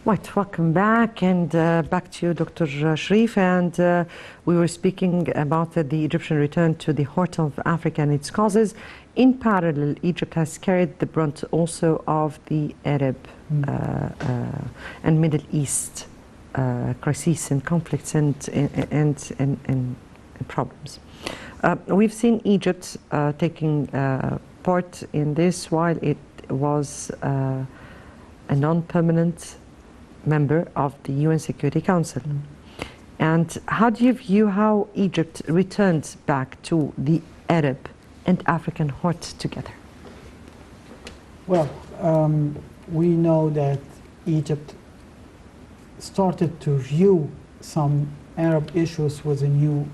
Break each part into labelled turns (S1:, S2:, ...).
S1: Right, welcome back, and back to you, Dr. Sherif. And we were speaking about the Egyptian return to the Horn of Africa and its causes. In parallel, Egypt has carried the brunt also of the Arab and Middle East crises and conflicts and problems. We've seen Egypt taking part in this while it was a non-permanent member of the UN Security Council. And how do you view how Egypt returned back to the Arab and African heart together?
S2: Well, we know that Egypt started to view some Arab issues with a new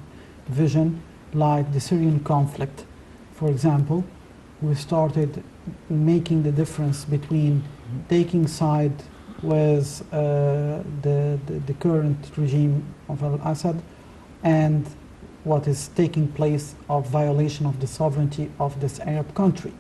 S2: vision, like the Syrian conflict. For example, we started making the difference between taking side with the current regime of al-Assad and what is taking place of violation of the sovereignty of this Arab country.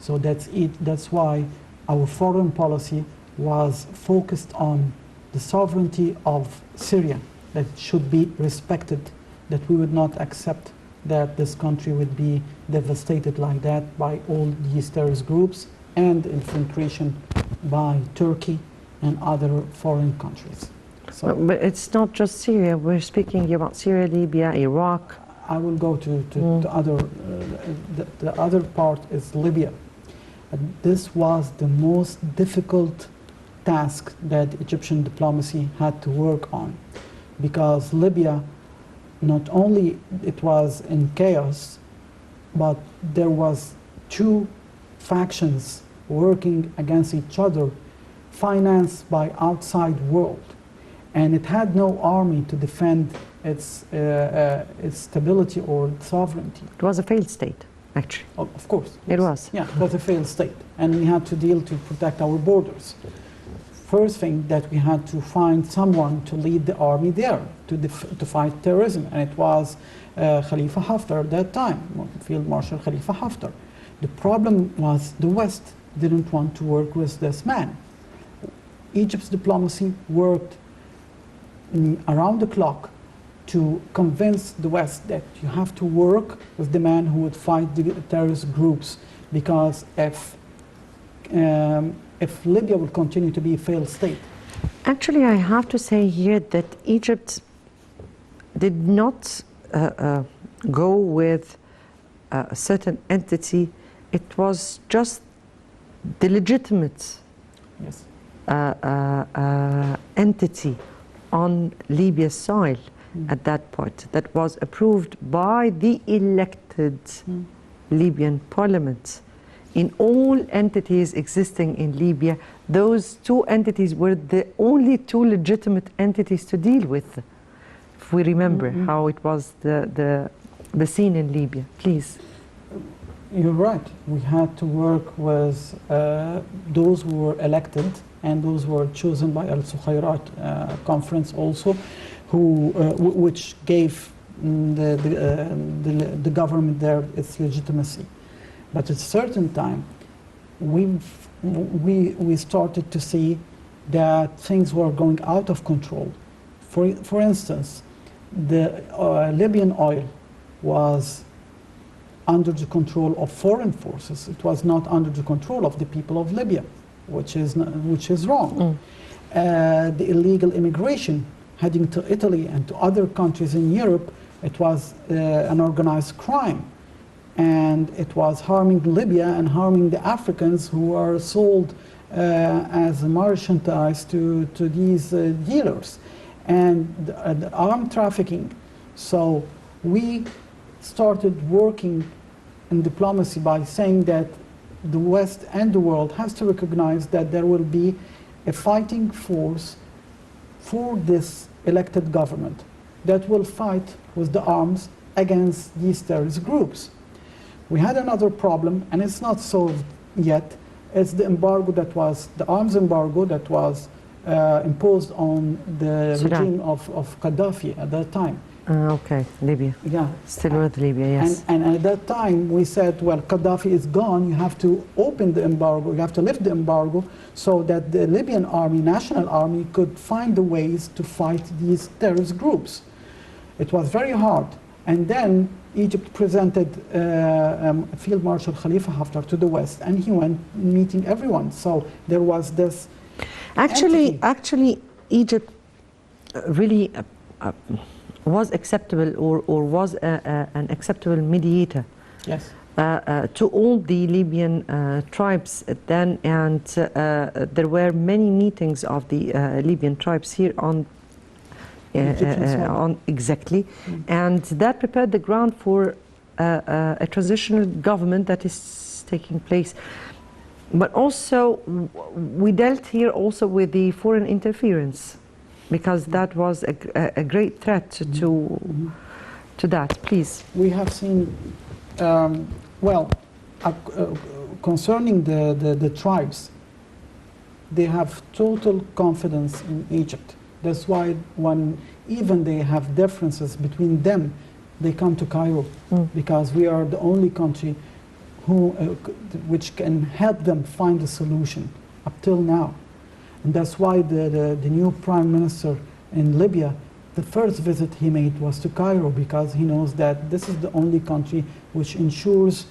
S2: So that's it. That's why our foreign policy was focused on the sovereignty of Syria, that it should be respected, that we would not accept that this country would be devastated like that by all these terrorist groups and infiltration by Turkey and other foreign countries. So,
S1: but it's not just Syria. We're speaking about Syria, Libya, Iraq.
S2: I will go to other. The other part is Libya. This was the most difficult task that Egyptian diplomacy had to work on, because Libya, not only it was in chaos, but there was two factions working against each other, financed by outside world, and it had no army to defend its stability or sovereignty.
S1: It was a failed state, actually.
S2: Of course.
S1: It was.
S2: Yeah, it was a failed state, and we had to deal to protect our borders. First thing that we had to find someone to lead the army there to fight terrorism, and it was Khalifa Haftar at that time, Field Marshal Khalifa Haftar. The problem was the West didn't want to work with this man. Egypt's diplomacy worked around the clock to convince the West that you have to work with the man who would fight the terrorist groups, because if Libya will continue to be a failed state.
S1: Actually, I have to say here that Egypt did not go with a certain entity. It was just the legitimate entity on Libya's soil at that point that was approved by the elected Libyan parliament. In all entities existing in Libya, those two entities were the only two legitimate entities to deal with. If we remember how it was the scene in Libya, please.
S2: You're right. We had to work with those who were elected and those who were chosen by Al-Sukhairat conference also, which gave the government there its legitimacy. But at a certain time, we started to see that things were going out of control. For instance, the Libyan oil was under the control of foreign forces. It was not under the control of the people of Libya, which is wrong. The illegal immigration heading to Italy and to other countries in Europe, it was an organized crime. And it was harming Libya and harming the Africans who are sold as merchandise to these dealers, and the armed trafficking. So we started working in diplomacy by saying that the West and the world has to recognize that there will be a fighting force for this elected government that will fight with the arms against these terrorist groups. We had another problem, and it's not solved yet. It's the embargo that was, the arms embargo that was imposed on the regime of Gaddafi at that time.
S1: Okay, Libya.
S2: Yeah.
S1: Still with Libya, yes.
S2: And at that time, we said, well, Gaddafi is gone. You have to open the embargo. You have to lift the embargo so that the Libyan army, national army, could find the ways to fight these terrorist groups. It was very hard. And then Egypt presented Field Marshal Khalifa Haftar to the West, and he went meeting everyone. So there was this.
S1: Actually, Egypt really was acceptable or was an acceptable mediator.
S2: Yes.
S1: To all the Libyan tribes then, and there were many meetings of the Libyan tribes here on exactly, and that prepared the ground for a transitional government that is taking place. But also, we dealt here also with the foreign interference, because that was a great threat to that. Please.
S2: We have seen, concerning the tribes, they have total confidence in Egypt. That's why when even they have differences between them, they come to Cairo, because we are the only country which can help them find a solution up till now. And that's why the new prime minister in Libya, the first visit he made was to Cairo, because he knows that this is the only country which ensures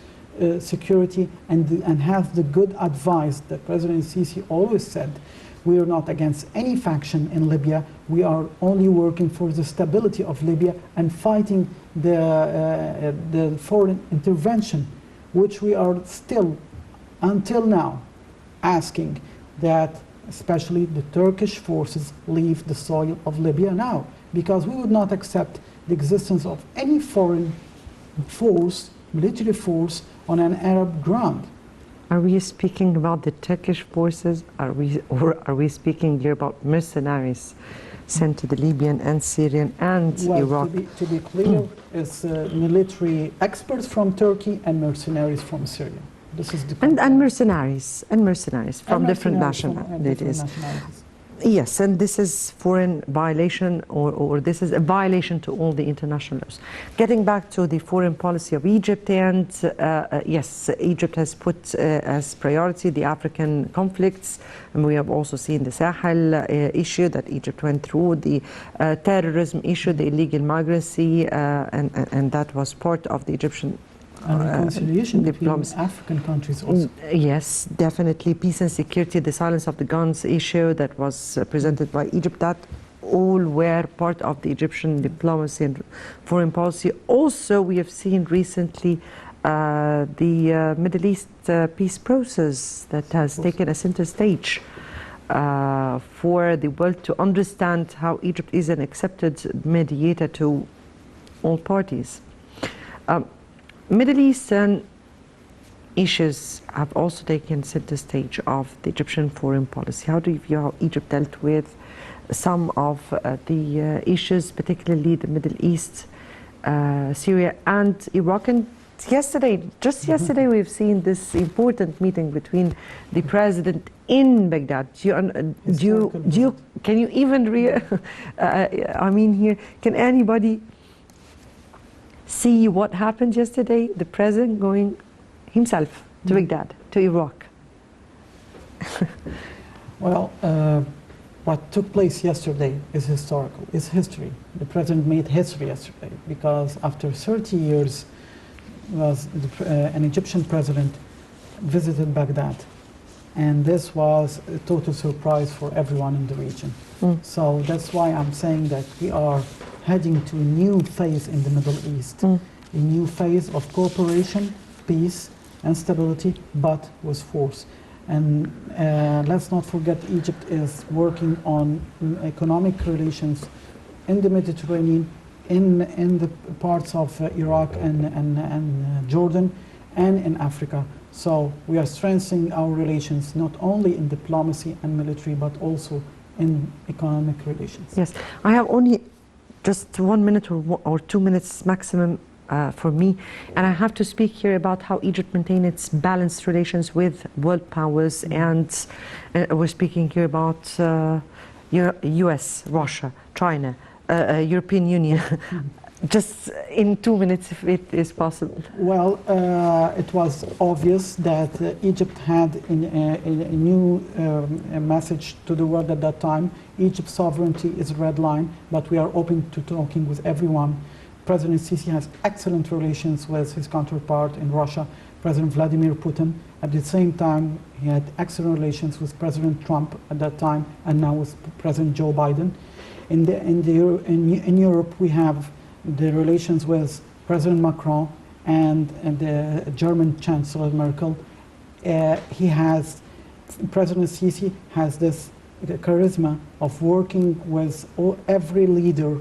S2: security and has the good advice that President Sisi always said. We are not against any faction in Libya. We are only working for the stability of Libya and fighting the foreign intervention, which we are still, until now, asking that especially the Turkish forces leave the soil of Libya now, because we would not accept the existence of any foreign force, military force, on an Arab ground.
S1: Are we speaking about the Turkish forces? Are we speaking here about mercenaries sent to the Libyan and Syrian and Iraq?
S2: To be clear, it's military experts from Turkey and mercenaries from Syria. This is the
S1: and mercenaries from different nationalities. Yes, and this is foreign violation, or this is a violation to all the international laws. Getting back to the foreign policy of Egypt, and yes, Egypt has put as priority the African conflicts, and we have also seen the Sahel issue that Egypt went through, the terrorism issue, the illegal migrancy, and that was part of the Egyptian
S2: reconciliation between African countries also.
S1: Yes, definitely. Peace and security, the silence of the guns issue that was presented by Egypt, that all were part of the Egyptian diplomacy and foreign policy. Also, we have seen recently the Middle East peace process that has taken a center stage for the world to understand how Egypt is an accepted mediator to all parties. Middle Eastern issues have also taken center stage of the Egyptian foreign policy. How do you view how Egypt dealt with some of the issues, particularly the Middle East, Syria and Iraq? And yesterday, just yesterday, we've seen this important meeting between the president in Baghdad. Can you even I mean, here, can anybody see what happened yesterday? The president going himself to Baghdad, to Iraq.
S2: Well, what took place yesterday is historical, is history. The president made history yesterday, because after 30 years an Egyptian president visited Baghdad, and this was a total surprise for everyone in the region. So that's why I'm saying that we are heading to a new phase in the Middle East, a new phase of cooperation, peace and stability, but with force. And let's not forget, Egypt is working on economic relations in the Mediterranean, in the parts of Iraq and Jordan, and in Africa. So we are strengthening our relations not only in diplomacy and military, but also in economic relations.
S1: Yes, I have only just 1 minute or 2 minutes maximum for me, and I have to speak here about how Egypt maintains its balanced relations with world powers, and we're speaking here about US, Russia, China, European Union. Just in 2 minutes, if it is possible.
S2: Well, it was obvious that Egypt had a new message to the world at that time. Egypt's sovereignty is a red line, but we are open to talking with everyone. President Sisi has excellent relations with his counterpart in Russia, President Vladimir Putin. At the same time, he had excellent relations with President Trump at that time, and now with President Joe Biden. In Europe, we have the relations with President Macron and the German Chancellor Merkel. President Sisi has this charisma of working with every leader.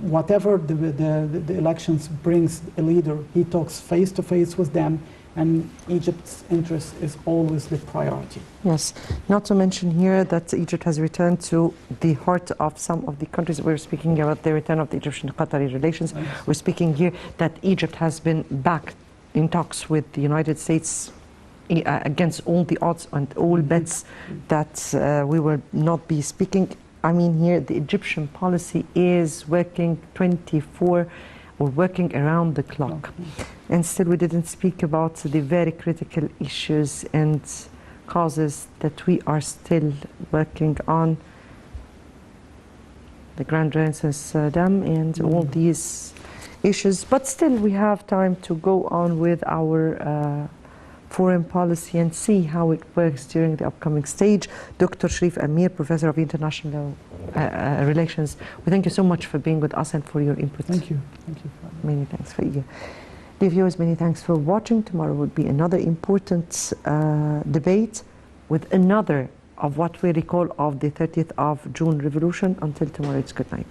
S2: Whatever the elections brings a leader, he talks face to face with them, and Egypt's interest is always the priority.
S1: Yes, not to mention here that Egypt has returned to the heart of some of the countries. We're speaking about the return of the Egyptian-Qatari relations. Yes. We're speaking here that Egypt has been back in talks with the United States against all the odds and all bets that we will not be speaking. I mean, here the Egyptian policy is working 24 or working around the clock. And still we didn't speak about the very critical issues and causes that we are still working on. The Grand Renaissance Dam and all these issues. But still we have time to go on with our foreign policy and see how it works during the upcoming stage. Dr. Sherif Amir, Professor of International Relations, we thank you so much for being with us and for your input.
S2: Thank you. Thank you.
S1: Many thanks for you. Dear viewers, many thanks for watching. Tomorrow will be another important debate with another of what we recall of the 30th of June revolution. Until tomorrow, it's good night.